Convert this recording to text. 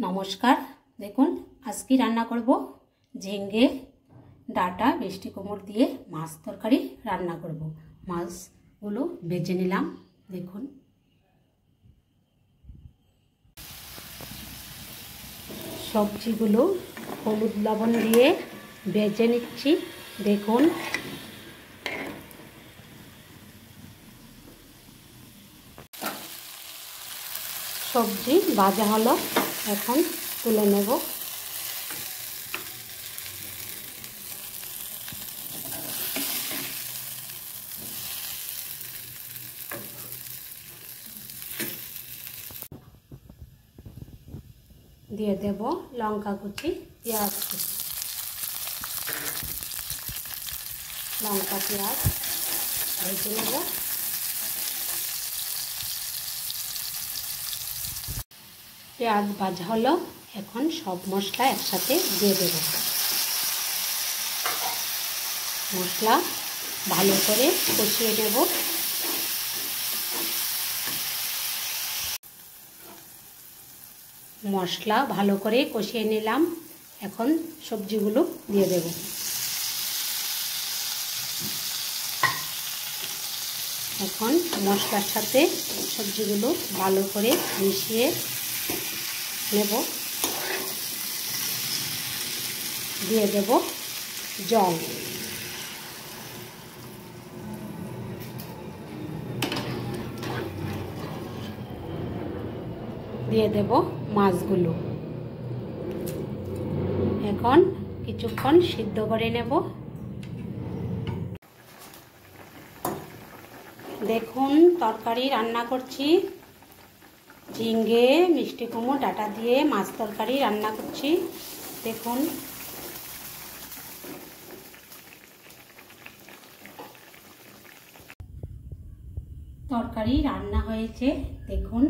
নমস্কার। দেখুন আজকে রান্না করব ঝিঙে ডাঁটা মিষ্টি কুমড় দিয়ে মাছ তরকারি রান্না করব। মাছগুলো ভেজে নিলাম। দেখুন সবজিগুলো হলুদ লবণ দিয়ে ভেজে নিচ্ছি। দেখুন সবজি ভাজা হলো, এখন তুলে নেব। দিয়ে দেব লঙ্কা কুচি, পেঁয়াজ কুচি, লঙ্কা পেঁয়াজ ভেজে নেব। পেঁয়াজ ভাজা হলো, এখন সব মশলা একসাথে দিয়ে দেব। মশলা ভালো করে কষিয়ে নেব। মশলা ভালো করে কষিয়ে নিলাম, এখন সবজিগুলো দিয়ে দেব। এখন মশলার সাথে সবজিগুলো ভালো করে মিশিয়ে নেব। দিয়ে দেব জল। দিয়ে দেব মাছগুলো। এখন কিছুক্ষণ সিদ্ধ করে নেব। দেখুন তরকারি রান্না করছি, ঝিঙে মিষ্টি কুমড়ো ডাঁটা দিয়ে মাছ তরকারি রান্না করছি। দেখুন তরকারি রান্না হয়েছে। দেখুন